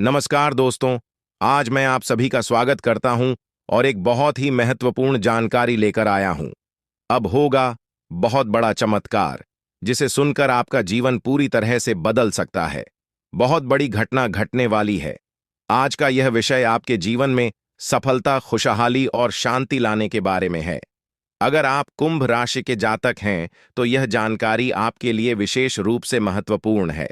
नमस्कार दोस्तों। आज मैं आप सभी का स्वागत करता हूं और एक बहुत ही महत्वपूर्ण जानकारी लेकर आया हूं। अब होगा बहुत बड़ा चमत्कार, जिसे सुनकर आपका जीवन पूरी तरह से बदल सकता है। बहुत बड़ी घटना घटने वाली है। आज का यह विषय आपके जीवन में सफलता, खुशहाली और शांति लाने के बारे में है। अगर आप कुंभ राशि के जातक हैं, तो यह जानकारी आपके लिए विशेष रूप से महत्वपूर्ण है।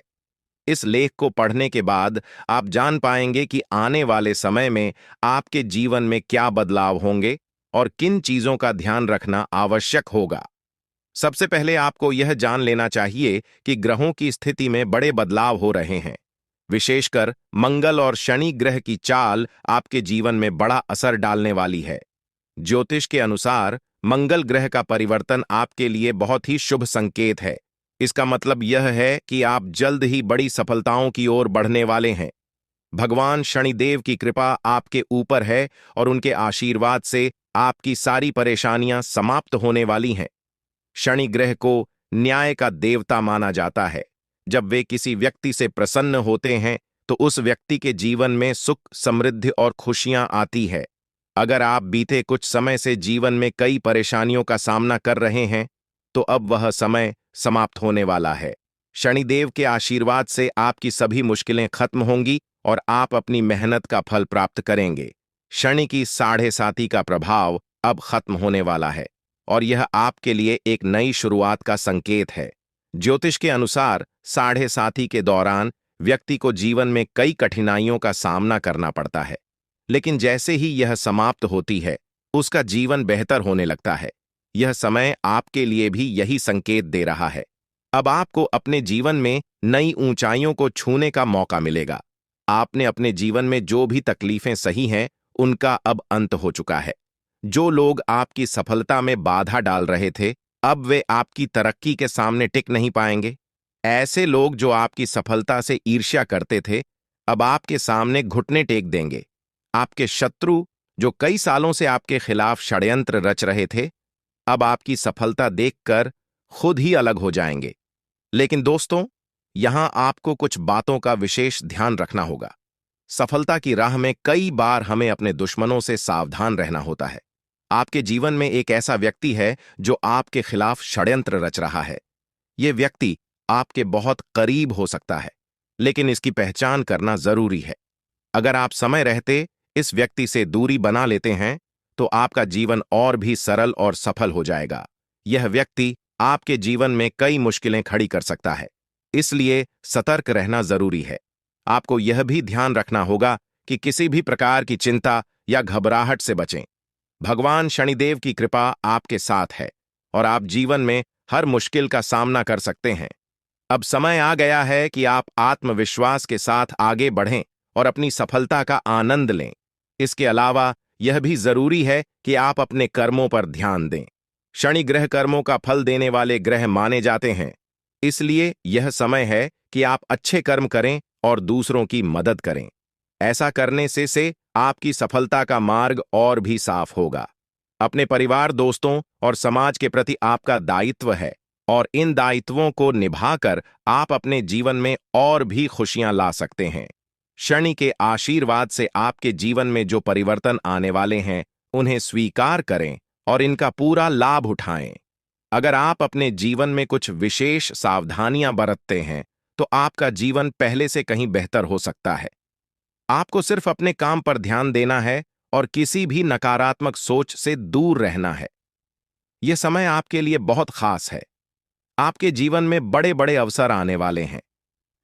इस लेख को पढ़ने के बाद आप जान पाएंगे कि आने वाले समय में आपके जीवन में क्या बदलाव होंगे और किन चीजों का ध्यान रखना आवश्यक होगा। सबसे पहले आपको यह जान लेना चाहिए कि ग्रहों की स्थिति में बड़े बदलाव हो रहे हैं। विशेषकर मंगल और शनि ग्रह की चाल आपके जीवन में बड़ा असर डालने वाली है। ज्योतिष के अनुसार मंगल ग्रह का परिवर्तन आपके लिए बहुत ही शुभ संकेत है। इसका मतलब यह है कि आप जल्द ही बड़ी सफलताओं की ओर बढ़ने वाले हैं। भगवान शनिदेव की कृपा आपके ऊपर है और उनके आशीर्वाद से आपकी सारी परेशानियां समाप्त होने वाली हैं। शनि ग्रह को न्याय का देवता माना जाता है। जब वे किसी व्यक्ति से प्रसन्न होते हैं, तो उस व्यक्ति के जीवन में सुख, समृद्धि और खुशियां आती है। अगर आप बीते कुछ समय से जीवन में कई परेशानियों का सामना कर रहे हैं, तो अब वह समय समाप्त होने वाला है। शनिदेव के आशीर्वाद से आपकी सभी मुश्किलें खत्म होंगी और आप अपनी मेहनत का फल प्राप्त करेंगे। शनि की साढ़े साती का प्रभाव अब खत्म होने वाला है और यह आपके लिए एक नई शुरुआत का संकेत है। ज्योतिष के अनुसार साढ़े साती के दौरान व्यक्ति को जीवन में कई कठिनाइयों का सामना करना पड़ता है, लेकिन जैसे ही यह समाप्त होती है, उसका जीवन बेहतर होने लगता है। यह समय आपके लिए भी यही संकेत दे रहा है। अब आपको अपने जीवन में नई ऊंचाइयों को छूने का मौका मिलेगा। आपने अपने जीवन में जो भी तकलीफें सही हैं, उनका अब अंत हो चुका है। जो लोग आपकी सफलता में बाधा डाल रहे थे, अब वे आपकी तरक्की के सामने टिक नहीं पाएंगे। ऐसे लोग जो आपकी सफलता से ईर्ष्या करते थे, अब आपके सामने घुटने टेक देंगे। आपके शत्रु, जो कई सालों से आपके खिलाफ षड्यंत्र रच रहे थे, अब आपकी सफलता देखकर खुद ही अलग हो जाएंगे। लेकिन दोस्तों, यहां आपको कुछ बातों का विशेष ध्यान रखना होगा। सफलता की राह में कई बार हमें अपने दुश्मनों से सावधान रहना होता है। आपके जीवन में एक ऐसा व्यक्ति है जो आपके खिलाफ षड्यंत्र रच रहा है। यह व्यक्ति आपके बहुत करीब हो सकता है, लेकिन इसकी पहचान करना जरूरी है। अगर आप समय रहते इस व्यक्ति से दूरी बना लेते हैं, तो आपका जीवन और भी सरल और सफल हो जाएगा। यह व्यक्ति आपके जीवन में कई मुश्किलें खड़ी कर सकता है, इसलिए सतर्क रहना जरूरी है। आपको यह भी ध्यान रखना होगा कि किसी भी प्रकार की चिंता या घबराहट से बचें। भगवान शनिदेव की कृपा आपके साथ है और आप जीवन में हर मुश्किल का सामना कर सकते हैं। अब समय आ गया है कि आप आत्मविश्वास के साथ आगे बढ़ें और अपनी सफलता का आनंद लें। इसके अलावा यह भी जरूरी है कि आप अपने कर्मों पर ध्यान दें। शनि ग्रह कर्मों का फल देने वाले ग्रह माने जाते हैं, इसलिए यह समय है कि आप अच्छे कर्म करें और दूसरों की मदद करें। ऐसा करने से आपकी सफलता का मार्ग और भी साफ होगा। अपने परिवार, दोस्तों और समाज के प्रति आपका दायित्व है और इन दायित्वों को निभाकर आप अपने जीवन में और भी खुशियां ला सकते हैं। शनि के आशीर्वाद से आपके जीवन में जो परिवर्तन आने वाले हैं, उन्हें स्वीकार करें और इनका पूरा लाभ उठाएं। अगर आप अपने जीवन में कुछ विशेष सावधानियां बरतते हैं, तो आपका जीवन पहले से कहीं बेहतर हो सकता है। आपको सिर्फ अपने काम पर ध्यान देना है और किसी भी नकारात्मक सोच से दूर रहना है। यह समय आपके लिए बहुत खास है। आपके जीवन में बड़े बड़े अवसर आने वाले हैं।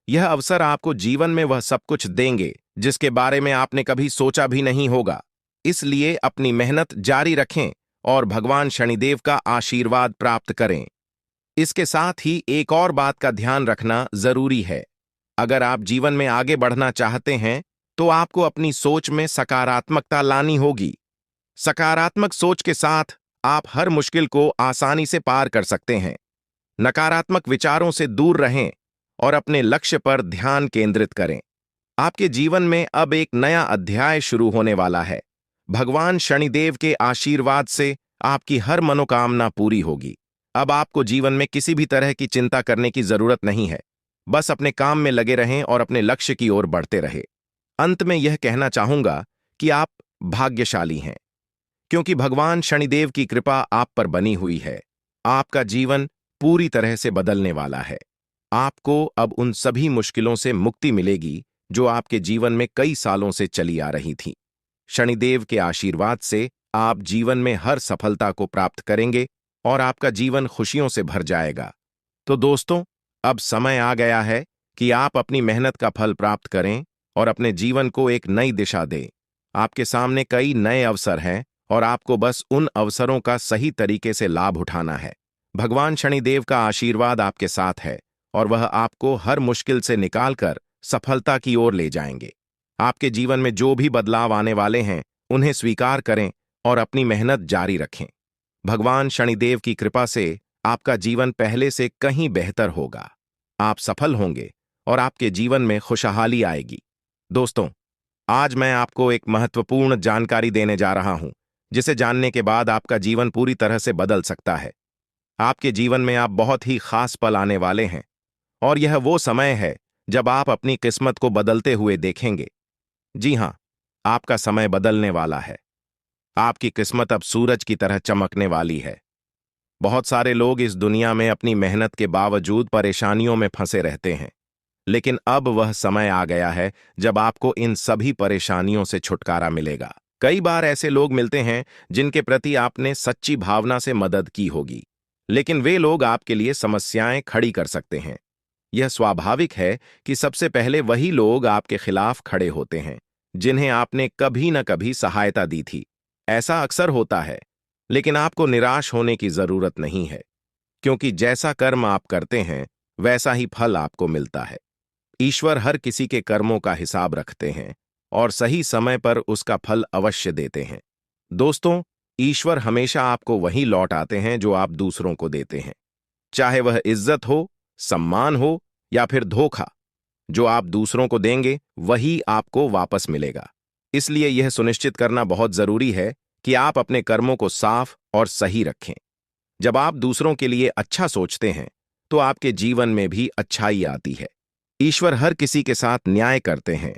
यह अवसर आपको जीवन में वह सब कुछ देंगे जिसके बारे में आपने कभी सोचा भी नहीं होगा। इसलिए अपनी मेहनत जारी रखें और भगवान शनिदेव का आशीर्वाद प्राप्त करें। इसके साथ ही एक और बात का ध्यान रखना जरूरी है। अगर आप जीवन में आगे बढ़ना चाहते हैं, तो आपको अपनी सोच में सकारात्मकता लानी होगी। सकारात्मक सोच के साथ आप हर मुश्किल को आसानी से पार कर सकते हैं। नकारात्मक विचारों से दूर रहें और अपने लक्ष्य पर ध्यान केंद्रित करें। आपके जीवन में अब एक नया अध्याय शुरू होने वाला है। भगवान शनिदेव के आशीर्वाद से आपकी हर मनोकामना पूरी होगी। अब आपको जीवन में किसी भी तरह की चिंता करने की जरूरत नहीं है। बस अपने काम में लगे रहें और अपने लक्ष्य की ओर बढ़ते रहें। अंत में यह कहना चाहूंगा कि आप भाग्यशाली हैं, क्योंकि भगवान शनिदेव की कृपा आप पर बनी हुई है। आपका जीवन पूरी तरह से बदलने वाला है। आपको अब उन सभी मुश्किलों से मुक्ति मिलेगी जो आपके जीवन में कई सालों से चली आ रही थी। शनिदेव के आशीर्वाद से आप जीवन में हर सफलता को प्राप्त करेंगे और आपका जीवन खुशियों से भर जाएगा। तो दोस्तों, अब समय आ गया है कि आप अपनी मेहनत का फल प्राप्त करें और अपने जीवन को एक नई दिशा दें। आपके सामने कई नए अवसर हैं और आपको बस उन अवसरों का सही तरीके से लाभ उठाना है। भगवान शनिदेव का आशीर्वाद आपके साथ है और वह आपको हर मुश्किल से निकालकर सफलता की ओर ले जाएंगे। आपके जीवन में जो भी बदलाव आने वाले हैं, उन्हें स्वीकार करें और अपनी मेहनत जारी रखें। भगवान शनिदेव की कृपा से आपका जीवन पहले से कहीं बेहतर होगा। आप सफल होंगे और आपके जीवन में खुशहाली आएगी। दोस्तों, आज मैं आपको एक महत्वपूर्ण जानकारी देने जा रहा हूं, जिसे जानने के बाद आपका जीवन पूरी तरह से बदल सकता है। आपके जीवन में आप बहुत ही खास पल आने वाले हैं और यह वो समय है जब आप अपनी किस्मत को बदलते हुए देखेंगे। जी हां, आपका समय बदलने वाला है। आपकी किस्मत अब सूरज की तरह चमकने वाली है। बहुत सारे लोग इस दुनिया में अपनी मेहनत के बावजूद परेशानियों में फंसे रहते हैं, लेकिन अब वह समय आ गया है जब आपको इन सभी परेशानियों से छुटकारा मिलेगा। कई बार ऐसे लोग मिलते हैं जिनके प्रति आपने सच्ची भावना से मदद की होगी, लेकिन वे लोग आपके लिए समस्याएं खड़ी कर सकते हैं। यह स्वाभाविक है कि सबसे पहले वही लोग आपके खिलाफ खड़े होते हैं जिन्हें आपने कभी न कभी सहायता दी थी। ऐसा अक्सर होता है, लेकिन आपको निराश होने की जरूरत नहीं है, क्योंकि जैसा कर्म आप करते हैं वैसा ही फल आपको मिलता है। ईश्वर हर किसी के कर्मों का हिसाब रखते हैं और सही समय पर उसका फल अवश्य देते हैं। दोस्तों, ईश्वर हमेशा आपको वही लौट आते हैं जो आप दूसरों को देते हैं। चाहे वह इज्जत हो, सम्मान हो या फिर धोखा, जो आप दूसरों को देंगे वही आपको वापस मिलेगा। इसलिए यह सुनिश्चित करना बहुत जरूरी है कि आप अपने कर्मों को साफ और सही रखें। जब आप दूसरों के लिए अच्छा सोचते हैं तो आपके जीवन में भी अच्छाई आती है। ईश्वर हर किसी के साथ न्याय करते हैं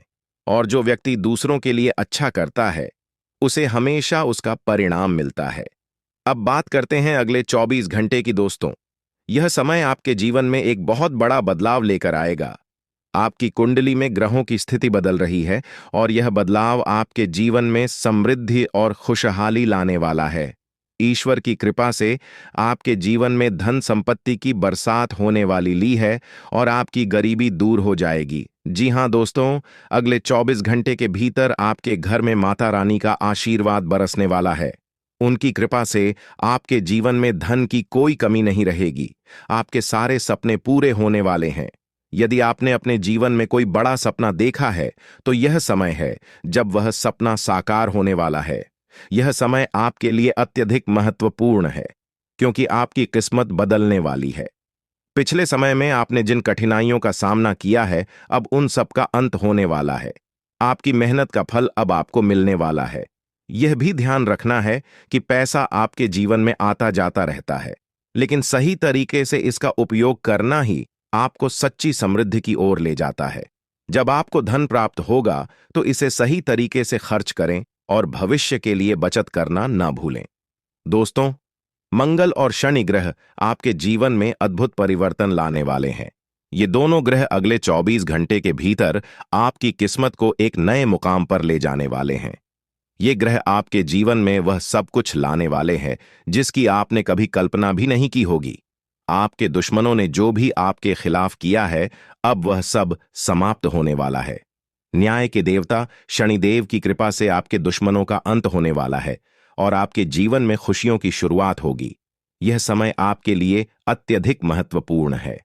और जो व्यक्ति दूसरों के लिए अच्छा करता है उसे हमेशा उसका परिणाम मिलता है। अब बात करते हैं अगले 24 घंटे की। दोस्तों, यह समय आपके जीवन में एक बहुत बड़ा बदलाव लेकर आएगा। आपकी कुंडली में ग्रहों की स्थिति बदल रही है और यह बदलाव आपके जीवन में समृद्धि और खुशहाली लाने वाला है। ईश्वर की कृपा से आपके जीवन में धन संपत्ति की बरसात होने वाली ली है और आपकी गरीबी दूर हो जाएगी। जी हां दोस्तों, अगले 24 घंटे के भीतर आपके घर में माता रानी का आशीर्वाद बरसने वाला है। उनकी कृपा से आपके जीवन में धन की कोई कमी नहीं रहेगी। आपके सारे सपने पूरे होने वाले हैं। यदि आपने अपने जीवन में कोई बड़ा सपना देखा है तो यह समय है जब वह सपना साकार होने वाला है। यह समय आपके लिए अत्यधिक महत्वपूर्ण है, क्योंकि आपकी किस्मत बदलने वाली है। पिछले समय में आपने जिन कठिनाइयों का सामना किया है, अब उन सब का अंत होने वाला है। आपकी मेहनत का फल अब आपको मिलने वाला है। यह भी ध्यान रखना है कि पैसा आपके जीवन में आता जाता रहता है, लेकिन सही तरीके से इसका उपयोग करना ही आपको सच्ची समृद्धि की ओर ले जाता है। जब आपको धन प्राप्त होगा तो इसे सही तरीके से खर्च करें और भविष्य के लिए बचत करना ना भूलें। दोस्तों, मंगल और शनि ग्रह आपके जीवन में अद्भुत परिवर्तन लाने वाले हैं। ये दोनों ग्रह अगले 24 घंटे के भीतर आपकी किस्मत को एक नए मुकाम पर ले जाने वाले हैं। ये ग्रह आपके जीवन में वह सब कुछ लाने वाले हैं जिसकी आपने कभी कल्पना भी नहीं की होगी। आपके दुश्मनों ने जो भी आपके खिलाफ किया है, अब वह सब समाप्त होने वाला है। न्याय के देवता शनिदेव की कृपा से आपके दुश्मनों का अंत होने वाला है और आपके जीवन में खुशियों की शुरुआत होगी। यह समय आपके लिए अत्यधिक महत्वपूर्ण है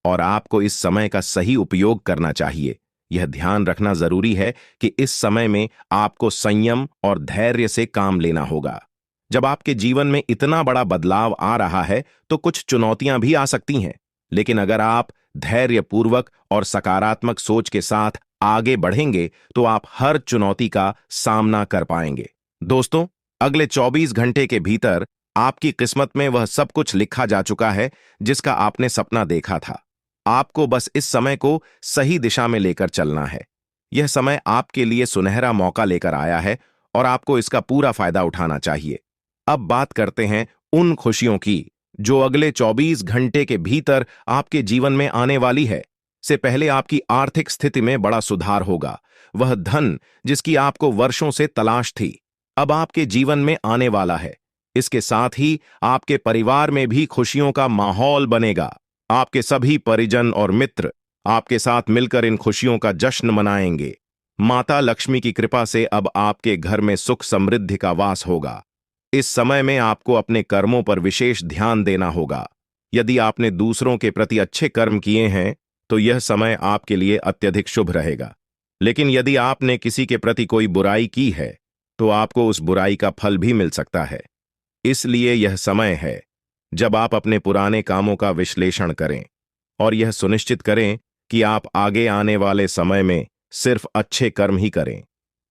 और आपको इस समय का सही उपयोग करना चाहिए। यह ध्यान रखना जरूरी है कि इस समय में आपको संयम और धैर्य से काम लेना होगा। जब आपके जीवन में इतना बड़ा बदलाव आ रहा है तो कुछ चुनौतियां भी आ सकती हैं, लेकिन अगर आप धैर्यपूर्वक और सकारात्मक सोच के साथ आगे बढ़ेंगे तो आप हर चुनौती का सामना कर पाएंगे। दोस्तों, अगले 24 घंटे के भीतर आपकी किस्मत में वह सब कुछ लिखा जा चुका है जिसका आपने सपना देखा था। आपको बस इस समय को सही दिशा में लेकर चलना है। यह समय आपके लिए सुनहरा मौका लेकर आया है और आपको इसका पूरा फायदा उठाना चाहिए। अब बात करते हैं उन खुशियों की जो अगले 24 घंटे के भीतर आपके जीवन में आने वाली है। से पहले आपकी आर्थिक स्थिति में बड़ा सुधार होगा। वह धन जिसकी आपको वर्षों से तलाश थी, अब आपके जीवन में आने वाला है। इसके साथ ही आपके परिवार में भी खुशियों का माहौल बनेगा। आपके सभी परिजन और मित्र आपके साथ मिलकर इन खुशियों का जश्न मनाएंगे। माता लक्ष्मी की कृपा से अब आपके घर में सुख समृद्धि का वास होगा। इस समय में आपको अपने कर्मों पर विशेष ध्यान देना होगा। यदि आपने दूसरों के प्रति अच्छे कर्म किए हैं तो यह समय आपके लिए अत्यधिक शुभ रहेगा। लेकिन यदि आपने किसी के प्रति कोई बुराई की है तो आपको उस बुराई का फल भी मिल सकता है। इसलिए यह समय है जब आप अपने पुराने कामों का विश्लेषण करें और यह सुनिश्चित करें कि आप आगे आने वाले समय में सिर्फ अच्छे कर्म ही करें।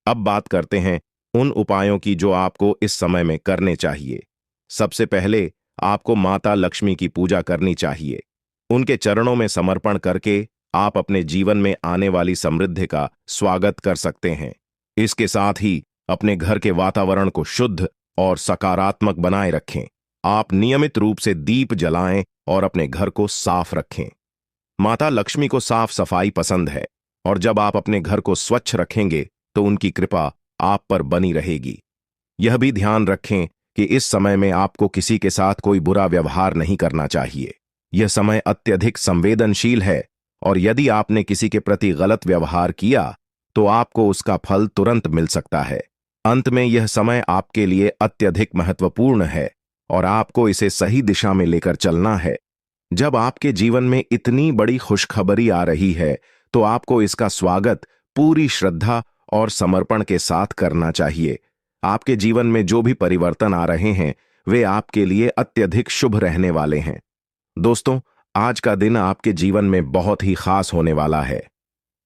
अब बात करते हैं उन उपायों की जो आपको इस समय में करने चाहिए। सबसे पहले आपको माता लक्ष्मी की पूजा करनी चाहिए। उनके चरणों में समर्पण करके आप अपने जीवन में आने वाली समृद्धि का स्वागत कर सकते हैं। इसके साथ ही अपने घर के वातावरण को शुद्ध और सकारात्मक बनाए रखें। आप नियमित रूप से दीप जलाएं और अपने घर को साफ रखें। माता लक्ष्मी को साफ सफाई पसंद है और जब आप अपने घर को स्वच्छ रखेंगे तो उनकी कृपा आप पर बनी रहेगी। यह भी ध्यान रखें कि इस समय में आपको किसी के साथ कोई बुरा व्यवहार नहीं करना चाहिए। यह समय अत्यधिक संवेदनशील है और यदि आपने किसी के प्रति गलत व्यवहार किया तो आपको उसका फल तुरंत मिल सकता है। अंत में यह समय आपके लिए अत्यधिक महत्वपूर्ण है और आपको इसे सही दिशा में लेकर चलना है। जब आपके जीवन में इतनी बड़ी खुशखबरी आ रही है तो आपको इसका स्वागत पूरी श्रद्धा और समर्पण के साथ करना चाहिए। आपके जीवन में जो भी परिवर्तन आ रहे हैं वे आपके लिए अत्यधिक शुभ रहने वाले हैं। दोस्तों, आज का दिन आपके जीवन में बहुत ही खास होने वाला है।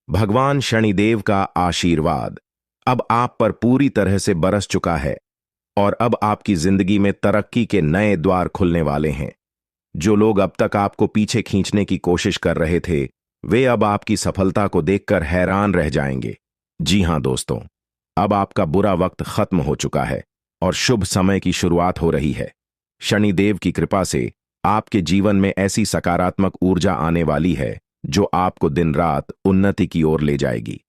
भगवान शनिदेव का आशीर्वाद अब आप पर पूरी तरह से बरस चुका है और अब आपकी जिंदगी में तरक्की के नए द्वार खुलने वाले हैं। जो लोग अब तक आपको पीछे खींचने की कोशिश कर रहे थे वे अब आपकी सफलता को देखकर हैरान रह जाएंगे। जी हां दोस्तों, अब आपका बुरा वक्त खत्म हो चुका है और शुभ समय की शुरुआत हो रही है। शनिदेव की कृपा से आपके जीवन में ऐसी सकारात्मक ऊर्जा आने वाली है जो आपको दिन रात उन्नति की ओर ले जाएगी।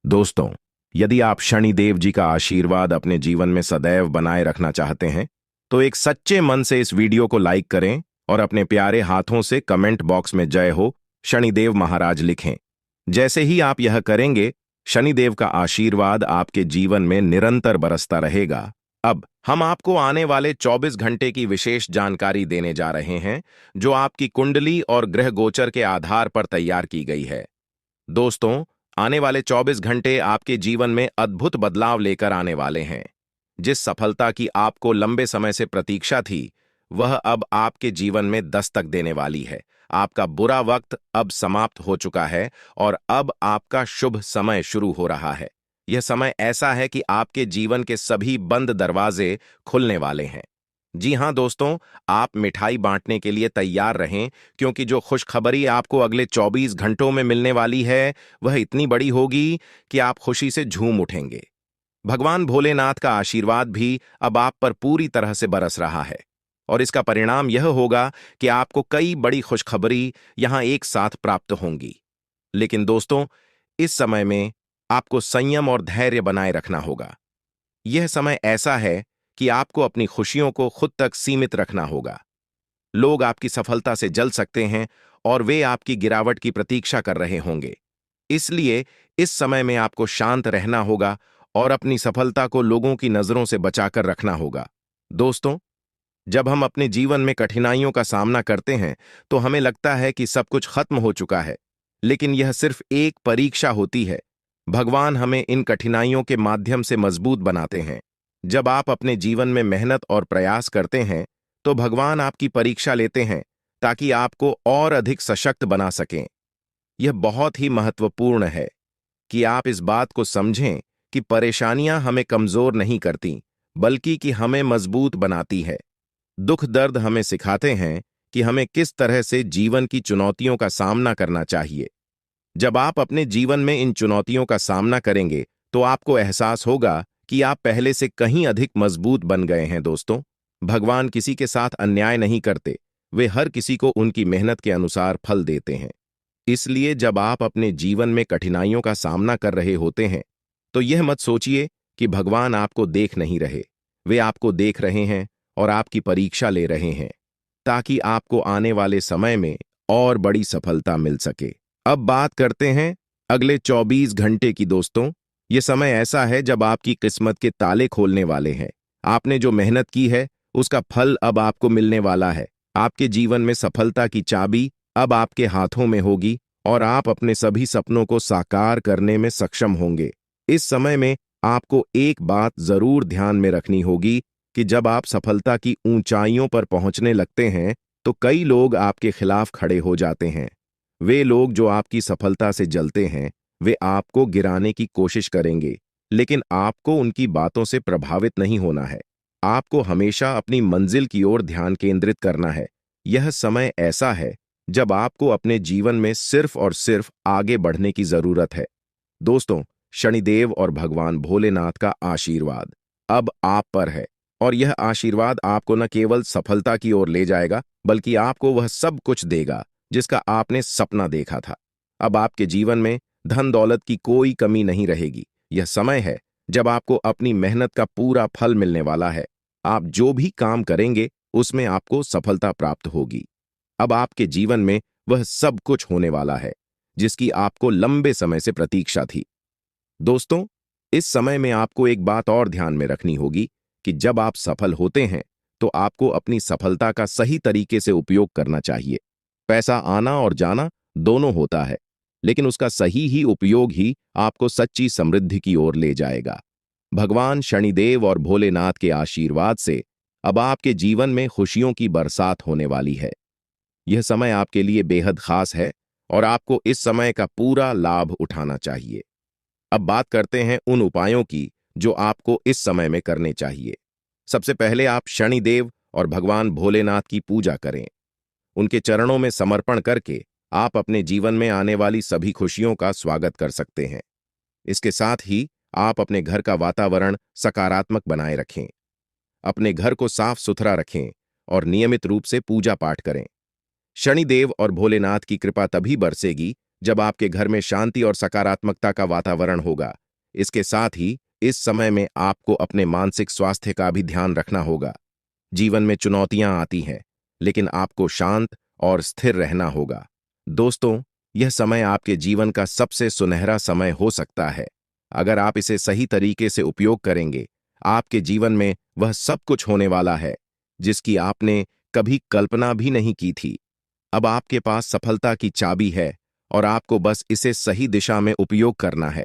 दोस्तों, यदि आप शनिदेव जी का आशीर्वाद अपने जीवन में सदैव बनाए रखना चाहते हैं तो एक सच्चे मन से इस वीडियो को लाइक करें और अपने प्यारे हाथों से कमेंट बॉक्स में जय हो शनिदेव महाराज लिखें। जैसे ही आप यह करेंगे शनिदेव का आशीर्वाद आपके जीवन में निरंतर बरसता रहेगा। अब हम आपको आने वाले 24 घंटे की विशेष जानकारी देने जा रहे हैं जो आपकी कुंडली और ग्रह गोचर के आधार पर तैयार की गई है। दोस्तों, आने वाले 24 घंटे आपके जीवन में अद्भुत बदलाव लेकर आने वाले हैं। जिस सफलता की आपको लंबे समय से प्रतीक्षा थी वह अब आपके जीवन में दस्तक देने वाली है। आपका बुरा वक्त अब समाप्त हो चुका है और अब आपका शुभ समय शुरू हो रहा है। यह समय ऐसा है कि आपके जीवन के सभी बंद दरवाजे खुलने वाले हैं। जी हां दोस्तों, आप मिठाई बांटने के लिए तैयार रहें क्योंकि जो खुशखबरी आपको अगले 24 घंटों में मिलने वाली है वह इतनी बड़ी होगी कि आप खुशी से झूम उठेंगे। भगवान भोलेनाथ का आशीर्वाद भी अब आप पर पूरी तरह से बरस रहा है और इसका परिणाम यह होगा कि आपको कई बड़ी खुशखबरी यहां एक साथ प्राप्त होंगी। लेकिन दोस्तों, इस समय में आपको संयम और धैर्य बनाए रखना होगा। यह समय ऐसा है कि आपको अपनी खुशियों को खुद तक सीमित रखना होगा। लोग आपकी सफलता से जल सकते हैं और वे आपकी गिरावट की प्रतीक्षा कर रहे होंगे। इसलिए इस समय में आपको शांत रहना होगा और अपनी सफलता को लोगों की नजरों से बचाकर रखना होगा। दोस्तों, जब हम अपने जीवन में कठिनाइयों का सामना करते हैं तो हमें लगता है कि सब कुछ खत्म हो चुका है, लेकिन यह सिर्फ एक परीक्षा होती है। भगवान हमें इन कठिनाइयों के माध्यम से मजबूत बनाते हैं। जब आप अपने जीवन में मेहनत और प्रयास करते हैं तो भगवान आपकी परीक्षा लेते हैं ताकि आपको और अधिक सशक्त बना सकें। यह बहुत ही महत्वपूर्ण है कि आप इस बात को समझें कि परेशानियां हमें कमजोर नहीं करती बल्कि कि हमें मजबूत बनाती है। दुख दर्द हमें सिखाते हैं कि हमें किस तरह से जीवन की चुनौतियों का सामना करना चाहिए। जब आप अपने जीवन में इन चुनौतियों का सामना करेंगे तो आपको एहसास होगा कि आप पहले से कहीं अधिक मजबूत बन गए हैं। दोस्तों, भगवान किसी के साथ अन्याय नहीं करते, वे हर किसी को उनकी मेहनत के अनुसार फल देते हैं। इसलिए जब आप अपने जीवन में कठिनाइयों का सामना कर रहे होते हैं तो यह मत सोचिए कि भगवान आपको देख नहीं रहे। वे आपको देख रहे हैं और आपकी परीक्षा ले रहे हैं, ताकि आपको आने वाले समय में और बड़ी सफलता मिल सके। अब बात करते हैं अगले 24 घंटे की। दोस्तों, ये समय ऐसा है जब आपकी किस्मत के ताले खोलने वाले हैं। आपने जो मेहनत की है उसका फल अब आपको मिलने वाला है। आपके जीवन में सफलता की चाबी अब आपके हाथों में होगी और आप अपने सभी सपनों को साकार करने में सक्षम होंगे। इस समय में आपको एक बात जरूर ध्यान में रखनी होगी कि जब आप सफलता की ऊंचाइयों पर पहुंचने लगते हैं तो कई लोग आपके खिलाफ खड़े हो जाते हैं। वे लोग जो आपकी सफलता से जलते हैं, वे आपको गिराने की कोशिश करेंगे, लेकिन आपको उनकी बातों से प्रभावित नहीं होना है। आपको हमेशा अपनी मंजिल की ओर ध्यान केंद्रित करना है। यह समय ऐसा है जब आपको अपने जीवन में सिर्फ और सिर्फ आगे बढ़ने की जरूरत है। दोस्तों, शनिदेव और भगवान भोलेनाथ का आशीर्वाद अब आप पर है, और यह आशीर्वाद आपको न केवल सफलता की ओर ले जाएगा, बल्कि आपको वह सब कुछ देगा जिसका आपने सपना देखा था। अब आपके जीवन में धन दौलत की कोई कमी नहीं रहेगी। यह समय है जब आपको अपनी मेहनत का पूरा फल मिलने वाला है। आप जो भी काम करेंगे उसमें आपको सफलता प्राप्त होगी। अब आपके जीवन में वह सब कुछ होने वाला है जिसकी आपको लंबे समय से प्रतीक्षा थी। दोस्तों, इस समय में आपको एक बात और ध्यान में रखनी होगी कि जब आप सफल होते हैं तो आपको अपनी सफलता का सही तरीके से उपयोग करना चाहिए। पैसा आना और जाना दोनों होता है, लेकिन उसका सही ही उपयोग ही आपको सच्ची समृद्धि की ओर ले जाएगा। भगवान शनिदेव और भोलेनाथ के आशीर्वाद से अब आपके जीवन में खुशियों की बरसात होने वाली है। यह समय आपके लिए बेहद खास है और आपको इस समय का पूरा लाभ उठाना चाहिए। अब बात करते हैं उन उपायों की जो आपको इस समय में करने चाहिए। सबसे पहले आप शनिदेव और भगवान भोलेनाथ की पूजा करें। उनके चरणों में समर्पण करके आप अपने जीवन में आने वाली सभी खुशियों का स्वागत कर सकते हैं। इसके साथ ही आप अपने घर का वातावरण सकारात्मक बनाए रखें। अपने घर को साफ सुथरा रखें और नियमित रूप से पूजा पाठ करें। शनिदेव और भोलेनाथ की कृपा तभी बरसेगी जब आपके घर में शांति और सकारात्मकता का वातावरण होगा। इसके साथ ही इस समय में आपको अपने मानसिक स्वास्थ्य का भी ध्यान रखना होगा। जीवन में चुनौतियां आती हैं, लेकिन आपको शांत और स्थिर रहना होगा। दोस्तों, यह समय आपके जीवन का सबसे सुनहरा समय हो सकता है। अगर आप इसे सही तरीके से उपयोग करेंगे, आपके जीवन में वह सब कुछ होने वाला है जिसकी आपने कभी कल्पना भी नहीं की थी। अब आपके पास सफलता की चाबी है और आपको बस इसे सही दिशा में उपयोग करना है।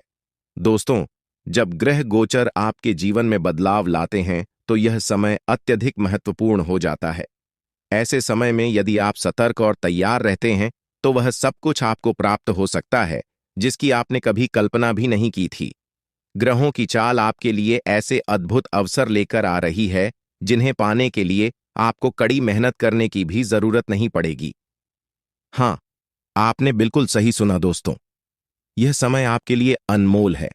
दोस्तों, जब ग्रह गोचर आपके जीवन में बदलाव लाते हैं तो यह समय अत्यधिक महत्वपूर्ण हो जाता है। ऐसे समय में यदि आप सतर्क और तैयार रहते हैं तो वह सब कुछ आपको प्राप्त हो सकता है जिसकी आपने कभी कल्पना भी नहीं की थी। ग्रहों की चाल आपके लिए ऐसे अद्भुत अवसर लेकर आ रही है जिन्हें पाने के लिए आपको कड़ी मेहनत करने की भी जरूरत नहीं पड़ेगी। हाँ, आपने बिल्कुल सही सुना दोस्तों। यह समय आपके लिए अनमोल है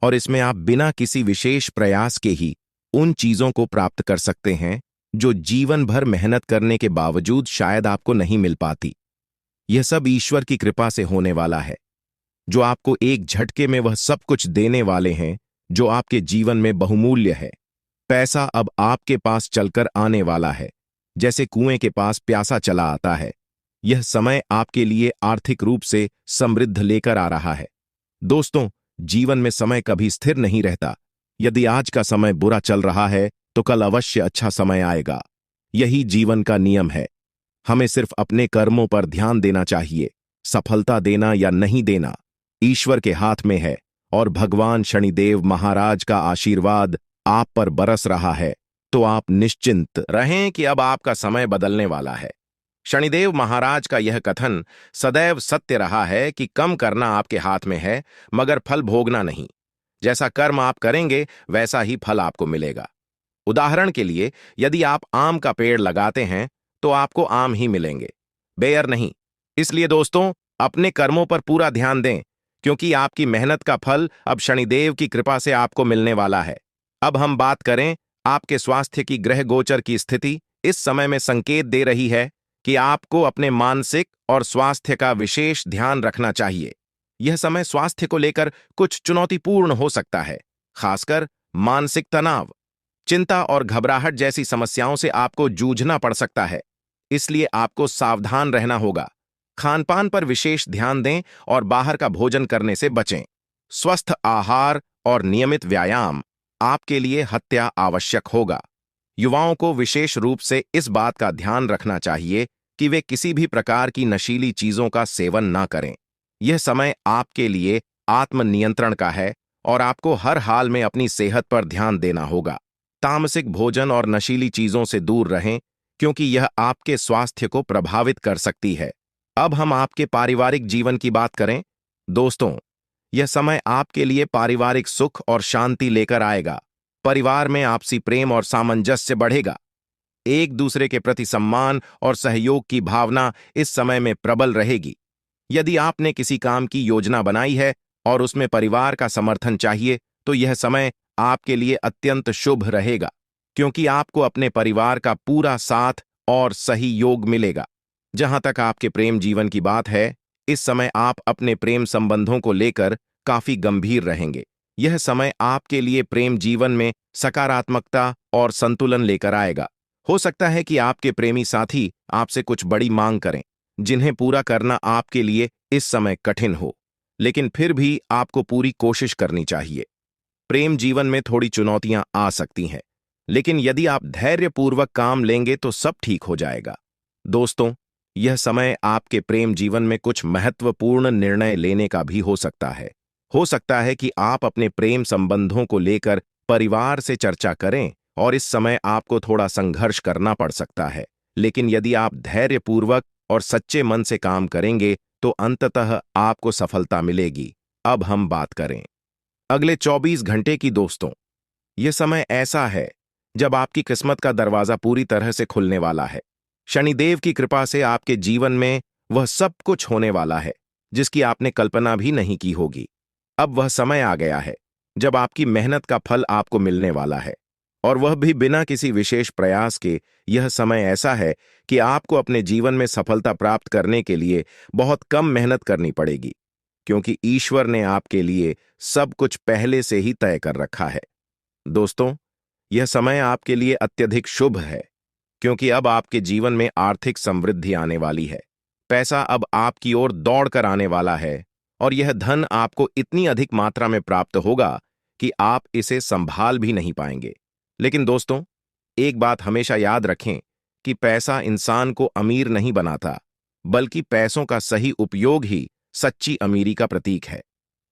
और इसमें आप बिना किसी विशेष प्रयास के ही उन चीजों को प्राप्त कर सकते हैं जो जीवन भर मेहनत करने के बावजूद शायद आपको नहीं मिल पाती। यह सब ईश्वर की कृपा से होने वाला है, जो आपको एक झटके में वह सब कुछ देने वाले हैं जो आपके जीवन में बहुमूल्य है। पैसा अब आपके पास चलकर आने वाला है, जैसे कुएं के पास प्यासा चला आता है। यह समय आपके लिए आर्थिक रूप से समृद्ध लेकर आ रहा है। दोस्तों, जीवन में समय कभी स्थिर नहीं रहता। यदि आज का समय बुरा चल रहा है तो कल अवश्य अच्छा समय आएगा। यही जीवन का नियम है। हमें सिर्फ अपने कर्मों पर ध्यान देना चाहिए। सफलता देना या नहीं देना ईश्वर के हाथ में है और भगवान शनिदेव महाराज का आशीर्वाद आप पर बरस रहा है। तो आप निश्चिंत रहें कि अब आपका समय बदलने वाला है। शनिदेव महाराज का यह कथन सदैव सत्य रहा है कि कम करना आपके हाथ में है, मगर फल भोगना नहीं। जैसा कर्म आप करेंगे वैसा ही फल आपको मिलेगा। उदाहरण के लिए, यदि आप आम का पेड़ लगाते हैं तो आपको आम ही मिलेंगे, बेर नहीं। इसलिए दोस्तों, अपने कर्मों पर पूरा ध्यान दें, क्योंकि आपकी मेहनत का फल अब शनिदेव की कृपा से आपको मिलने वाला है। अब हम बात करें आपके स्वास्थ्य की। ग्रह गोचर की स्थिति इस समय में संकेत दे रही है कि आपको अपने मानसिक और स्वास्थ्य का विशेष ध्यान रखना चाहिए। यह समय स्वास्थ्य को लेकर कुछ चुनौतीपूर्ण हो सकता है, खासकर मानसिक तनाव, चिंता और घबराहट जैसी समस्याओं से आपको जूझना पड़ सकता है। इसलिए आपको सावधान रहना होगा। खानपान पर विशेष ध्यान दें और बाहर का भोजन करने से बचें। स्वस्थ आहार और नियमित व्यायाम आपके लिए हत्या आवश्यक होगा। युवाओं को विशेष रूप से इस बात का ध्यान रखना चाहिए कि वे किसी भी प्रकार की नशीली चीजों का सेवन ना करें। यह समय आपके लिए आत्मनियंत्रण का है और आपको हर हाल में अपनी सेहत पर ध्यान देना होगा। तामसिक भोजन और नशीली चीजों से दूर रहें, क्योंकि यह आपके स्वास्थ्य को प्रभावित कर सकती है। अब हम आपके पारिवारिक जीवन की बात करें। दोस्तों, यह समय आपके लिए पारिवारिक सुख और शांति लेकर आएगा। परिवार में आपसी प्रेम और सामंजस्य बढ़ेगा। एक दूसरे के प्रति सम्मान और सहयोग की भावना इस समय में प्रबल रहेगी। यदि आपने किसी काम की योजना बनाई है और उसमें परिवार का समर्थन चाहिए, तो यह समय आपके लिए अत्यंत शुभ रहेगा, क्योंकि आपको अपने परिवार का पूरा साथ और सही योग मिलेगा। जहां तक आपके प्रेम जीवन की बात है, इस समय आप अपने प्रेम संबंधों को लेकर काफी गंभीर रहेंगे। यह समय आपके लिए प्रेम जीवन में सकारात्मकता और संतुलन लेकर आएगा। हो सकता है कि आपके प्रेमी साथी आपसे कुछ बड़ी मांग करें, जिन्हें पूरा करना आपके लिए इस समय कठिन हो, लेकिन फिर भी आपको पूरी कोशिश करनी चाहिए। प्रेम जीवन में थोड़ी चुनौतियां आ सकती हैं, लेकिन यदि आप धैर्यपूर्वक काम लेंगे तो सब ठीक हो जाएगा। दोस्तों, यह समय आपके प्रेम जीवन में कुछ महत्वपूर्ण निर्णय लेने का भी हो सकता है। हो सकता है कि आप अपने प्रेम संबंधों को लेकर परिवार से चर्चा करें और इस समय आपको थोड़ा संघर्ष करना पड़ सकता है। लेकिन यदि आप धैर्यपूर्वक और सच्चे मन से काम करेंगे तो अंततः आपको सफलता मिलेगी। अब हम बात करें अगले 24 घंटे की। दोस्तों, यह समय ऐसा है जब आपकी किस्मत का दरवाजा पूरी तरह से खुलने वाला है। शनिदेव की कृपा से आपके जीवन में वह सब कुछ होने वाला है जिसकी आपने कल्पना भी नहीं की होगी। अब वह समय आ गया है जब आपकी मेहनत का फल आपको मिलने वाला है, और वह भी बिना किसी विशेष प्रयास के। यह समय ऐसा है कि आपको अपने जीवन में सफलता प्राप्त करने के लिए बहुत कम मेहनत करनी पड़ेगी, क्योंकि ईश्वर ने आपके लिए सब कुछ पहले से ही तय कर रखा है। दोस्तों, यह समय आपके लिए अत्यधिक शुभ है, क्योंकि अब आपके जीवन में आर्थिक समृद्धि आने वाली है। पैसा अब आपकी ओर दौड़कर आने वाला है, और यह धन आपको इतनी अधिक मात्रा में प्राप्त होगा कि आप इसे संभाल भी नहीं पाएंगे। लेकिन दोस्तों, एक बात हमेशा याद रखें कि पैसा इंसान को अमीर नहीं बनाता, बल्कि पैसों का सही उपयोग ही सच्ची अमीरी का प्रतीक है।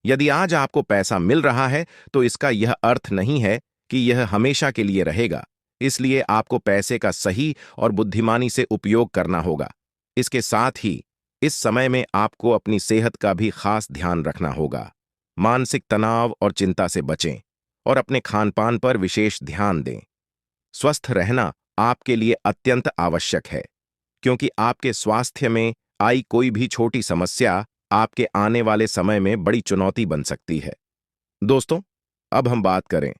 यदि आज आपको पैसा मिल रहा है, तो इसका यह अर्थ नहीं है कि यह हमेशा के लिए रहेगा। इसलिए आपको पैसे का सही और बुद्धिमानी से उपयोग करना होगा। इसके साथ ही इस समय में आपको अपनी सेहत का भी खास ध्यान रखना होगा। मानसिक तनाव और चिंता से बचें और अपने खानपान पर विशेष ध्यान दें। स्वस्थ रहना आपके लिए अत्यंत आवश्यक है, क्योंकि आपके स्वास्थ्य में आई कोई भी छोटी समस्या आपके आने वाले समय में बड़ी चुनौती बन सकती है। दोस्तों, अब हम बात करें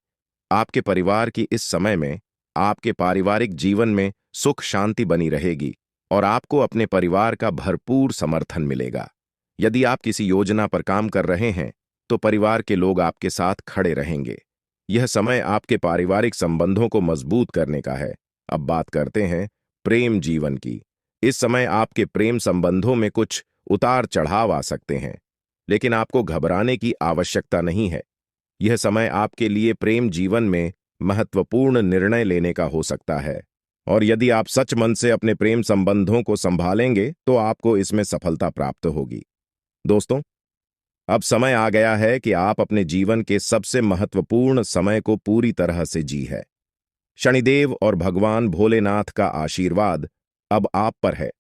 आपके परिवार की। इस समय में आपके पारिवारिक जीवन में सुख शांति बनी रहेगी और आपको अपने परिवार का भरपूर समर्थन मिलेगा। यदि आप किसी योजना पर काम कर रहे हैं, तो परिवार के लोग आपके साथ खड़े रहेंगे। यह समय आपके पारिवारिक संबंधों को मजबूत करने का है। अब बात करते हैं प्रेम जीवन की। इस समय आपके प्रेम संबंधों में कुछ उतार चढ़ाव आ सकते हैं, लेकिन आपको घबराने की आवश्यकता नहीं है। यह समय आपके लिए प्रेम जीवन में महत्वपूर्ण निर्णय लेने का हो सकता है, और यदि आप सच मन से अपने प्रेम संबंधों को संभालेंगे तो आपको इसमें सफलता प्राप्त होगी। दोस्तों, अब समय आ गया है कि आप अपने जीवन के सबसे महत्वपूर्ण समय को पूरी तरह से जी है। शनिदेव और भगवान भोलेनाथ का आशीर्वाद अब आप पर है,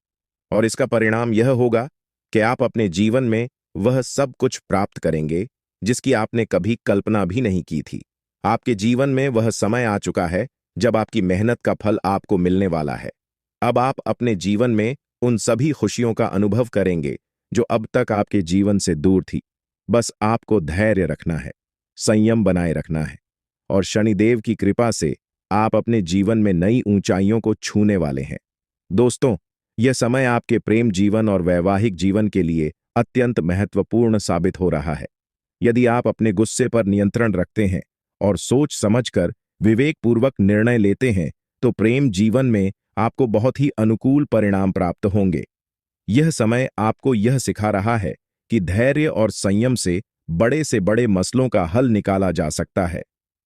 और इसका परिणाम यह होगा कि आप अपने जीवन में वह सब कुछ प्राप्त करेंगे जिसकी आपने कभी कल्पना भी नहीं की थी। आपके जीवन में वह समय आ चुका है जब आपकी मेहनत का फल आपको मिलने वाला है। अब आप अपने जीवन में उन सभी खुशियों का अनुभव करेंगे जो अब तक आपके जीवन से दूर थी। बस आपको धैर्य रखना है, संयम बनाए रखना है, और शनिदेव की कृपा से आप अपने जीवन में नई ऊंचाइयों को छूने वाले हैं। दोस्तों, यह समय आपके प्रेम जीवन और वैवाहिक जीवन के लिए अत्यंत महत्वपूर्ण साबित हो रहा है। यदि आप अपने गुस्से पर नियंत्रण रखते हैं और सोच समझकर विवेकपूर्वक निर्णय लेते हैं, तो प्रेम जीवन में आपको बहुत ही अनुकूल परिणाम प्राप्त होंगे। यह समय आपको यह सिखा रहा है कि धैर्य और संयम से बड़े मसलों का हल निकाला जा सकता है।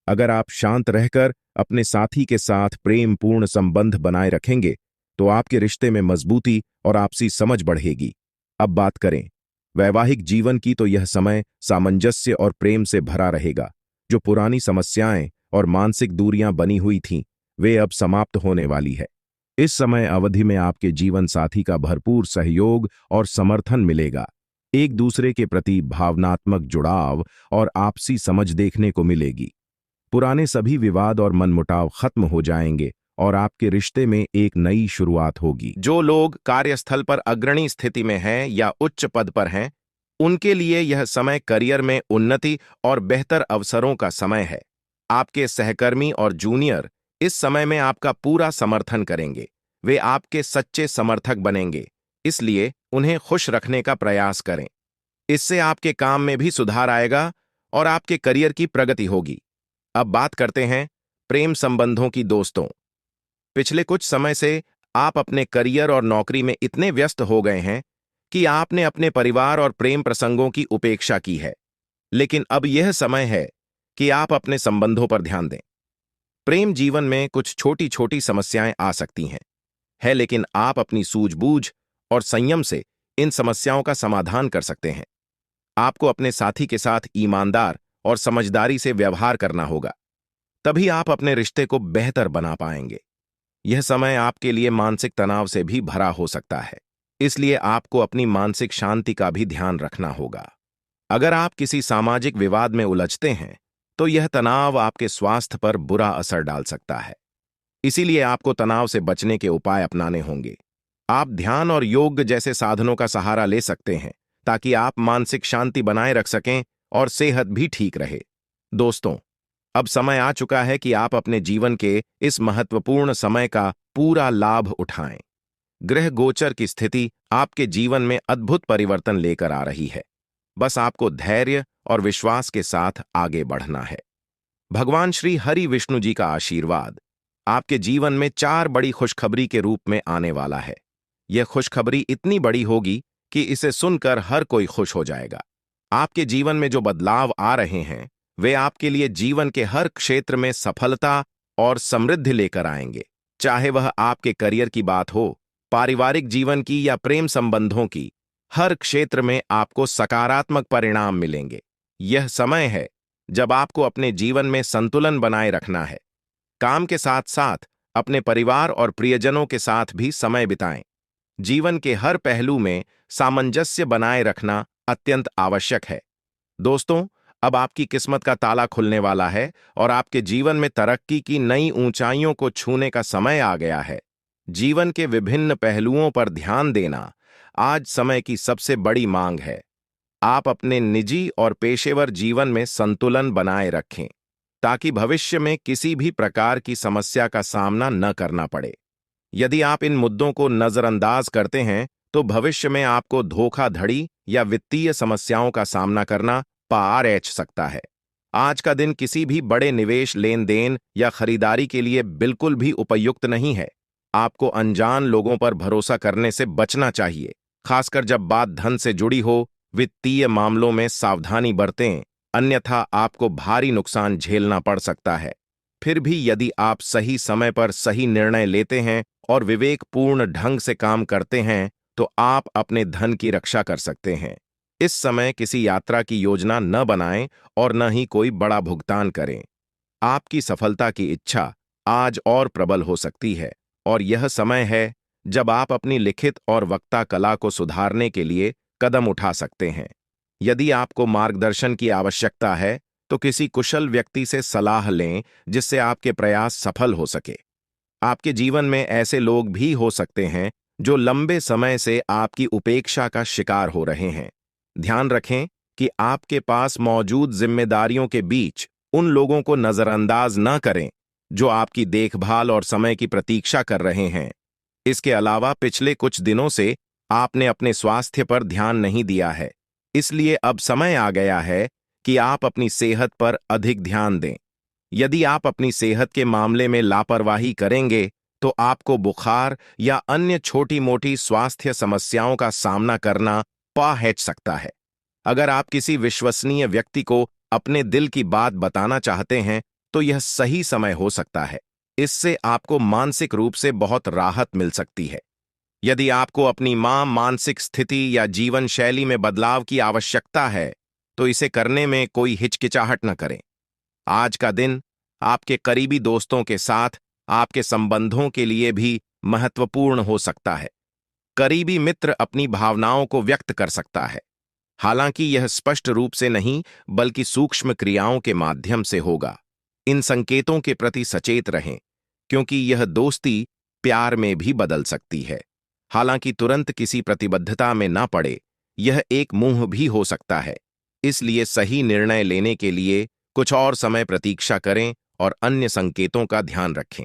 अगर आप शांत रहकर अपने साथी के साथ प्रेमपूर्ण संबंध बनाए रखेंगे, तो आपके रिश्ते में मजबूती और आपसी समझ बढ़ेगी। अब बात करें वैवाहिक जीवन की, तो यह समय सामंजस्य और प्रेम से भरा रहेगा। जो पुरानी समस्याएं और मानसिक दूरियां बनी हुई थीं, वे अब समाप्त होने वाली है। इस समय अवधि में आपके जीवन साथी का भरपूर सहयोग और समर्थन मिलेगा। एक दूसरे के प्रति भावनात्मक जुड़ाव और आपसी समझ देखने को मिलेगी। पुराने सभी विवाद और मनमुटाव खत्म हो जाएंगे और आपके रिश्ते में एक नई शुरुआत होगी। जो लोग कार्यस्थल पर अग्रणी स्थिति में हैं या उच्च पद पर हैं, उनके लिए यह समय करियर में उन्नति और बेहतर अवसरों का समय है। आपके सहकर्मी और जूनियर इस समय में आपका पूरा समर्थन करेंगे। वे आपके सच्चे समर्थक बनेंगे, इसलिए उन्हें खुश रखने का प्रयास करें। इससे आपके काम में भी सुधार आएगा और आपके करियर की प्रगति होगी। अब बात करते हैं प्रेम संबंधों की। दोस्तों, पिछले कुछ समय से आप अपने करियर और नौकरी में इतने व्यस्त हो गए हैं कि आपने अपने परिवार और प्रेम प्रसंगों की उपेक्षा की है। लेकिन अब यह समय है कि आप अपने संबंधों पर ध्यान दें। प्रेम जीवन में कुछ छोटी छोटी समस्याएं आ सकती हैं, लेकिन आप अपनी सूझबूझ और संयम से इन समस्याओं का समाधान कर सकते हैं। आपको अपने साथी के साथ ईमानदार और समझदारी से व्यवहार करना होगा, तभी आप अपने रिश्ते को बेहतर बना पाएंगे। यह समय आपके लिए मानसिक तनाव से भी भरा हो सकता है, इसलिए आपको अपनी मानसिक शांति का भी ध्यान रखना होगा। अगर आप किसी सामाजिक विवाद में उलझते हैं, तो यह तनाव आपके स्वास्थ्य पर बुरा असर डाल सकता है। इसीलिए आपको तनाव से बचने के उपाय अपनाने होंगे। आप ध्यान और योग जैसे साधनों का सहारा ले सकते हैं, ताकि आप मानसिक शांति बनाए रख सकें और सेहत भी ठीक रहे। दोस्तों, अब समय आ चुका है कि आप अपने जीवन के इस महत्वपूर्ण समय का पूरा लाभ उठाएं। ग्रह गोचर की स्थिति आपके जीवन में अद्भुत परिवर्तन लेकर आ रही है। बस आपको धैर्य और विश्वास के साथ आगे बढ़ना है। भगवान श्री हरि विष्णु जी का आशीर्वाद आपके जीवन में 4 बड़ी खुशखबरी के रूप में आने वाला है। यह खुशखबरी इतनी बड़ी होगी कि इसे सुनकर हर कोई खुश हो जाएगा। आपके जीवन में जो बदलाव आ रहे हैं, वे आपके लिए जीवन के हर क्षेत्र में सफलता और समृद्धि लेकर आएंगे। चाहे वह आपके करियर की बात हो, पारिवारिक जीवन की या प्रेम संबंधों की, हर क्षेत्र में आपको सकारात्मक परिणाम मिलेंगे। यह समय है जब आपको अपने जीवन में संतुलन बनाए रखना है। काम के साथ साथ अपने परिवार और प्रियजनों के साथ भी समय बिताएं। जीवन के हर पहलू में सामंजस्य बनाए रखना अत्यंत आवश्यक है। दोस्तों, अब आपकी किस्मत का ताला खुलने वाला है और आपके जीवन में तरक्की की नई ऊंचाइयों को छूने का समय आ गया है। जीवन के विभिन्न पहलुओं पर ध्यान देना आज समय की सबसे बड़ी मांग है। आप अपने निजी और पेशेवर जीवन में संतुलन बनाए रखें, ताकि भविष्य में किसी भी प्रकार की समस्या का सामना न करना पड़े। यदि आप इन मुद्दों को नजरअंदाज करते हैं, तो भविष्य में आपको धोखाधड़ी या वित्तीय समस्याओं का सामना करना पड़ सकता है। आज का दिन किसी भी बड़े निवेश, लेन देन या खरीदारी के लिए बिल्कुल भी उपयुक्त नहीं है। आपको अनजान लोगों पर भरोसा करने से बचना चाहिए, खासकर जब बात धन से जुड़ी हो। वित्तीय मामलों में सावधानी बरतें, अन्यथा आपको भारी नुकसान झेलना पड़ सकता है। फिर भी यदि आप सही समय पर सही निर्णय लेते हैं और विवेकपूर्ण ढंग से काम करते हैं, तो आप अपने धन की रक्षा कर सकते हैं। इस समय किसी यात्रा की योजना न बनाएं और न ही कोई बड़ा भुगतान करें। आपकी सफलता की इच्छा आज और प्रबल हो सकती है, और यह समय है जब आप अपनी लिखित और वक्ता कला को सुधारने के लिए कदम उठा सकते हैं। यदि आपको मार्गदर्शन की आवश्यकता है, तो किसी कुशल व्यक्ति से सलाह लें, जिससे आपके प्रयास सफल हो सके। आपके जीवन में ऐसे लोग भी हो सकते हैं जो लंबे समय से आपकी उपेक्षा का शिकार हो रहे हैं। ध्यान रखें कि आपके पास मौजूद जिम्मेदारियों के बीच उन लोगों को नजरअंदाज न करें जो आपकी देखभाल और समय की प्रतीक्षा कर रहे हैं। इसके अलावा पिछले कुछ दिनों से आपने अपने स्वास्थ्य पर ध्यान नहीं दिया है, इसलिए अब समय आ गया है कि आप अपनी सेहत पर अधिक ध्यान दें। यदि आप अपनी सेहत के मामले में लापरवाही करेंगे तो आपको बुखार या अन्य छोटी मोटी स्वास्थ्य समस्याओं का सामना करना पड़ सकता है। अगर आप किसी विश्वसनीय व्यक्ति को अपने दिल की बात बताना चाहते हैं तो यह सही समय हो सकता है। इससे आपको मानसिक रूप से बहुत राहत मिल सकती है। यदि आपको अपनी मानसिक स्थिति या जीवन शैली में बदलाव की आवश्यकता है तो इसे करने में कोई हिचकिचाहट न करें। आज का दिन आपके करीबी दोस्तों के साथ आपके संबंधों के लिए भी महत्वपूर्ण हो सकता है। करीबी मित्र अपनी भावनाओं को व्यक्त कर सकता है, हालांकि यह स्पष्ट रूप से नहीं बल्कि सूक्ष्म क्रियाओं के माध्यम से होगा। इन संकेतों के प्रति सचेत रहें, क्योंकि यह दोस्ती प्यार में भी बदल सकती है। हालांकि तुरंत किसी प्रतिबद्धता में ना पड़े, यह एक मुंह भी हो सकता है। इसलिए सही निर्णय लेने के लिए कुछ और समय प्रतीक्षा करें और अन्य संकेतों का ध्यान रखें।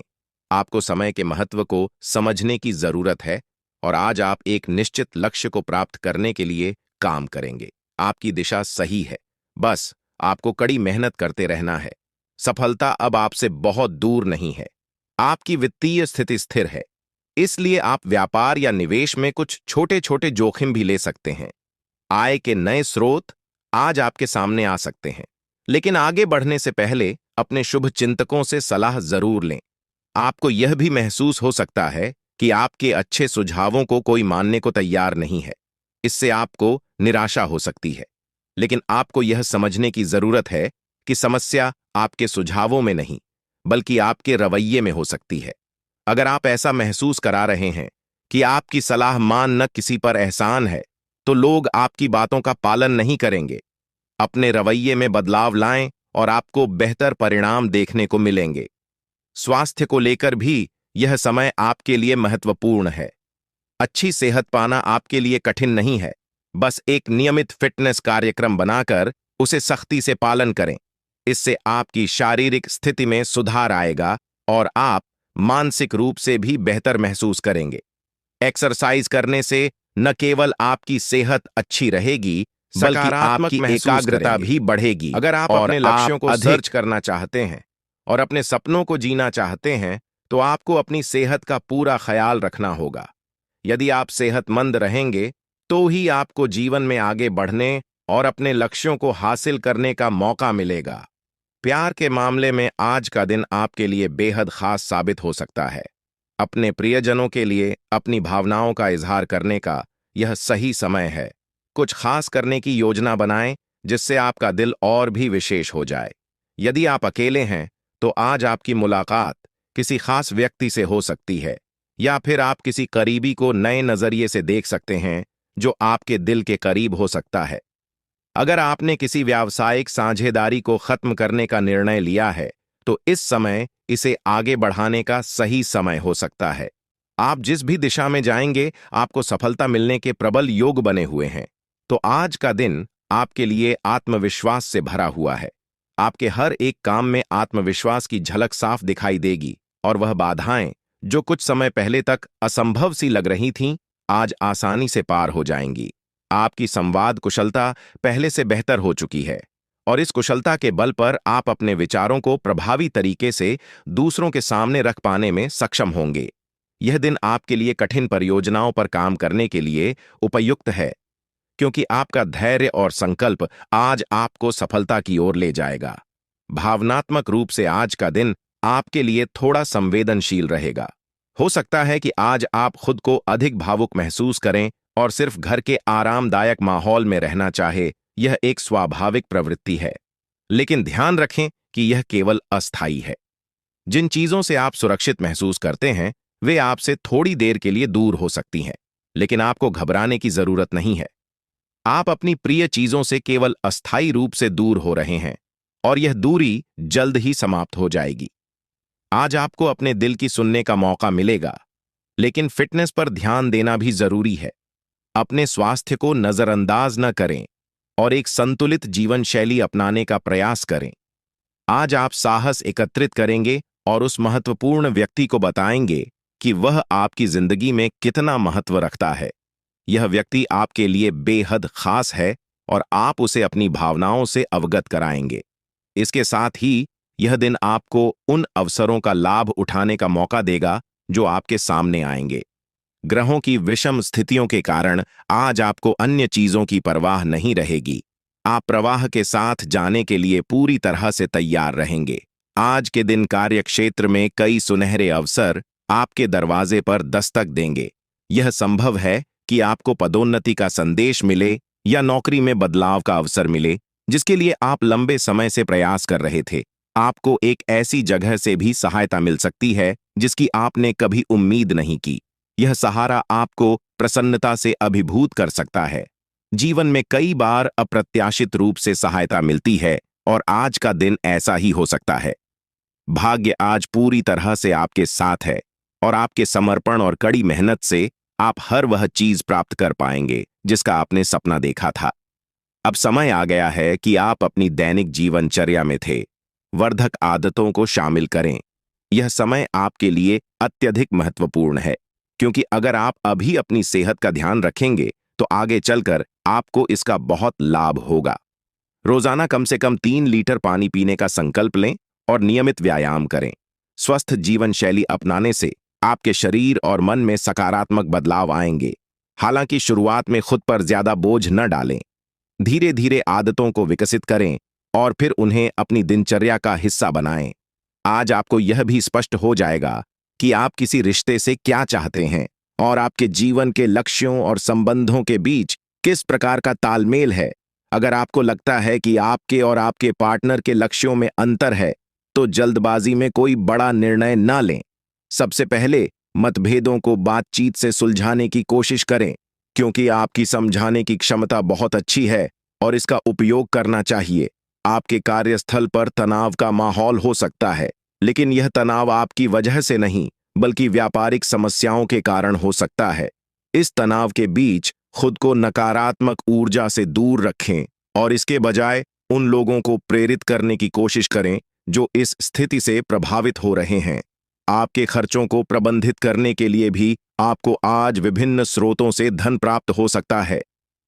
आपको समय के महत्व को समझने की जरूरत है और आज आप एक निश्चित लक्ष्य को प्राप्त करने के लिए काम करेंगे। आपकी दिशा सही है, बस आपको कड़ी मेहनत करते रहना है। सफलता अब आपसे बहुत दूर नहीं है। आपकी वित्तीय स्थिति स्थिर है, इसलिए आप व्यापार या निवेश में कुछ छोटे छोटे जोखिम भी ले सकते हैं। आय के नए स्रोत आज आपके सामने आ सकते हैं, लेकिन आगे बढ़ने से पहले अपने शुभ चिंतकों से सलाह जरूर लें। आपको यह भी महसूस हो सकता है कि आपके अच्छे सुझावों को कोई मानने को तैयार नहीं है। इससे आपको निराशा हो सकती है, लेकिन आपको यह समझने की जरूरत है कि समस्या आपके सुझावों में नहीं बल्कि आपके रवैये में हो सकती है। अगर आप ऐसा महसूस करा रहे हैं कि आपकी सलाह मान न किसी पर एहसान है, तो लोग आपकी बातों का पालन नहीं करेंगे। अपने रवैये में बदलाव लाएं और आपको बेहतर परिणाम देखने को मिलेंगे। स्वास्थ्य को लेकर भी यह समय आपके लिए महत्वपूर्ण है। अच्छी सेहत पाना आपके लिए कठिन नहीं है, बस एक नियमित फिटनेस कार्यक्रम बनाकर उसे सख्ती से पालन करें। इससे आपकी शारीरिक स्थिति में सुधार आएगा और आप मानसिक रूप से भी बेहतर महसूस करेंगे। एक्सरसाइज करने से न केवल आपकी सेहत अच्छी रहेगी, बल्कि आपकी एकाग्रता भी बढ़ेगी। अगर आप अपने लक्ष्यों को सर्च करना चाहते हैं और अपने सपनों को जीना चाहते हैं, तो आपको अपनी सेहत का पूरा ख्याल रखना होगा। यदि आप सेहतमंद रहेंगे, तो ही आपको जीवन में आगे बढ़ने और अपने लक्ष्यों को हासिल करने का मौका मिलेगा। प्यार के मामले में आज का दिन आपके लिए बेहद खास साबित हो सकता है। अपने प्रियजनों के लिए अपनी भावनाओं का इजहार करने का यह सही समय है। कुछ खास करने की योजना बनाएं जिससे आपका दिल और भी विशेष हो जाए। यदि आप अकेले हैं तो आज आपकी मुलाकात किसी खास व्यक्ति से हो सकती है, या फिर आप किसी करीबी को नए नजरिए से देख सकते हैं जो आपके दिल के करीब हो सकता है। अगर आपने किसी व्यावसायिक साझेदारी को खत्म करने का निर्णय लिया है तो इस समय इसे आगे बढ़ाने का सही समय हो सकता है। आप जिस भी दिशा में जाएंगे, आपको सफलता मिलने के प्रबल योग बने हुए हैं। तो आज का दिन आपके लिए आत्मविश्वास से भरा हुआ है। आपके हर एक काम में आत्मविश्वास की झलक साफ दिखाई देगी और वह बाधाएं जो कुछ समय पहले तक असंभव सी लग रही थीं, आज आसानी से पार हो जाएंगी। आपकी संवाद कुशलता पहले से बेहतर हो चुकी है और इस कुशलता के बल पर आप अपने विचारों को प्रभावी तरीके से दूसरों के सामने रख पाने में सक्षम होंगे। यह दिन आपके लिए कठिन परियोजनाओं पर काम करने के लिए उपयुक्त है, क्योंकि आपका धैर्य और संकल्प आज आपको सफलता की ओर ले जाएगा। भावनात्मक रूप से आज का दिन आपके लिए थोड़ा संवेदनशील रहेगा। हो सकता है कि आज आप खुद को अधिक भावुक महसूस करें और सिर्फ घर के आरामदायक माहौल में रहना चाहे। यह एक स्वाभाविक प्रवृत्ति है, लेकिन ध्यान रखें कि यह केवल अस्थायी है। जिन चीजों से आप सुरक्षित महसूस करते हैं वे आपसे थोड़ी देर के लिए दूर हो सकती हैं, लेकिन आपको घबराने की जरूरत नहीं है। आप अपनी प्रिय चीजों से केवल अस्थायी रूप से दूर हो रहे हैं और यह दूरी जल्द ही समाप्त हो जाएगी। आज आपको अपने दिल की सुनने का मौका मिलेगा, लेकिन फिटनेस पर ध्यान देना भी जरूरी है। अपने स्वास्थ्य को नजरअंदाज न करें और एक संतुलित जीवन शैली अपनाने का प्रयास करें। आज आप साहस एकत्रित करेंगे और उस महत्वपूर्ण व्यक्ति को बताएंगे कि वह आपकी जिंदगी में कितना महत्व रखता है। यह व्यक्ति आपके लिए बेहद खास है और आप उसे अपनी भावनाओं से अवगत कराएंगे। इसके साथ ही यह दिन आपको उन अवसरों का लाभ उठाने का मौका देगा जो आपके सामने आएंगे। ग्रहों की विषम स्थितियों के कारण आज आपको अन्य चीजों की परवाह नहीं रहेगी। आप प्रवाह के साथ जाने के लिए पूरी तरह से तैयार रहेंगे। आज के दिन कार्यक्षेत्र में कई सुनहरे अवसर आपके दरवाजे पर दस्तक देंगे। यह संभव है कि आपको पदोन्नति का संदेश मिले या नौकरी में बदलाव का अवसर मिले जिसके लिए आप लंबे समय से प्रयास कर रहे थे। आपको एक ऐसी जगह से भी सहायता मिल सकती है जिसकी आपने कभी उम्मीद नहीं की। यह सहारा आपको प्रसन्नता से अभिभूत कर सकता है। जीवन में कई बार अप्रत्याशित रूप से सहायता मिलती है और आज का दिन ऐसा ही हो सकता है। भाग्य आज पूरी तरह से आपके साथ है और आपके समर्पण और कड़ी मेहनत से आप हर वह चीज प्राप्त कर पाएंगे जिसका आपने सपना देखा था। अब समय आ गया है कि आप अपनी दैनिक जीवनचर्या में थे वर्धक आदतों को शामिल करें। यह समय आपके लिए अत्यधिक महत्वपूर्ण है, क्योंकि अगर आप अभी अपनी सेहत का ध्यान रखेंगे तो आगे चलकर आपको इसका बहुत लाभ होगा। रोजाना कम से कम 3 लीटर पानी पीने का संकल्प लें और नियमित व्यायाम करें। स्वस्थ जीवन शैली अपनाने से आपके शरीर और मन में सकारात्मक बदलाव आएंगे। हालांकि शुरुआत में खुद पर ज्यादा बोझ न डालें। धीरे धीरे आदतों को विकसित करें और फिर उन्हें अपनी दिनचर्या का हिस्सा बनाएं। आज आपको यह भी स्पष्ट हो जाएगा कि आप किसी रिश्ते से क्या चाहते हैं और आपके जीवन के लक्ष्यों और संबंधों के बीच किस प्रकार का तालमेल है। अगर आपको लगता है कि आपके और आपके पार्टनर के लक्ष्यों में अंतर है, तो जल्दबाजी में कोई बड़ा निर्णय न लें। सबसे पहले मतभेदों को बातचीत से सुलझाने की कोशिश करें, क्योंकि आपकी समझाने की क्षमता बहुत अच्छी है और इसका उपयोग करना चाहिए। आपके कार्यस्थल पर तनाव का माहौल हो सकता है, लेकिन यह तनाव आपकी वजह से नहीं बल्कि व्यापारिक समस्याओं के कारण हो सकता है। इस तनाव के बीच खुद को नकारात्मक ऊर्जा से दूर रखें और इसके बजाय उन लोगों को प्रेरित करने की कोशिश करें जो इस स्थिति से प्रभावित हो रहे हैं। आपके खर्चों को प्रबंधित करने के लिए भी आपको आज विभिन्न स्रोतों से धन प्राप्त हो सकता है।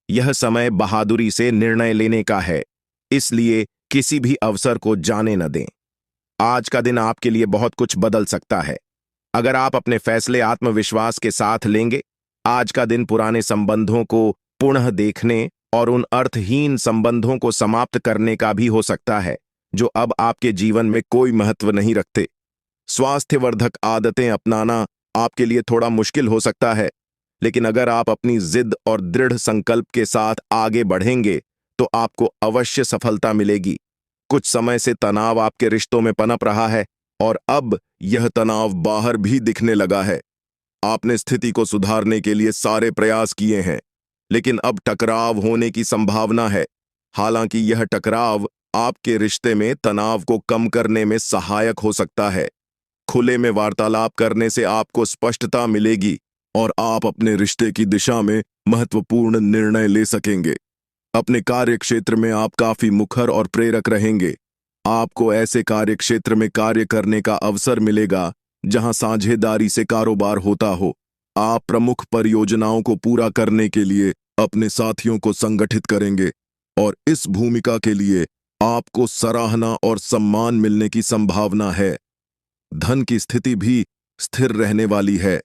यह समय बहादुरी से निर्णय लेने का है, इसलिए किसी भी अवसर को जाने न दें। आज का दिन आपके लिए बहुत कुछ बदल सकता है अगर आप अपने फैसले आत्मविश्वास के साथ लेंगे। आज का दिन पुराने संबंधों को पुनः देखने और उन अर्थहीन संबंधों को समाप्त करने का भी हो सकता है जो अब आपके जीवन में कोई महत्व नहीं रखते। स्वास्थ्यवर्धक आदतें अपनाना आपके लिए थोड़ा मुश्किल हो सकता है, लेकिन अगर आप अपनी जिद और दृढ़ संकल्प के साथ आगे बढ़ेंगे तो आपको अवश्य सफलता मिलेगी। कुछ समय से तनाव आपके रिश्तों में पनप रहा है और अब यह तनाव बाहर भी दिखने लगा है। आपने स्थिति को सुधारने के लिए सारे प्रयास किए हैं, लेकिन अब टकराव होने की संभावना है। हालांकि यह टकराव आपके रिश्ते में तनाव को कम करने में सहायक हो सकता है। खुले में वार्तालाप करने से आपको स्पष्टता मिलेगी और आप अपने रिश्ते की दिशा में महत्वपूर्ण निर्णय ले सकेंगे। अपने कार्यक्षेत्र में आप काफी मुखर और प्रेरक रहेंगे। आपको ऐसे कार्यक्षेत्र में कार्य करने का अवसर मिलेगा जहां साझेदारी से कारोबार होता हो। आप प्रमुख परियोजनाओं को पूरा करने के लिए अपने साथियों को संगठित करेंगे और इस भूमिका के लिए आपको सराहना और सम्मान मिलने की संभावना है। धन की स्थिति भी स्थिर रहने वाली है।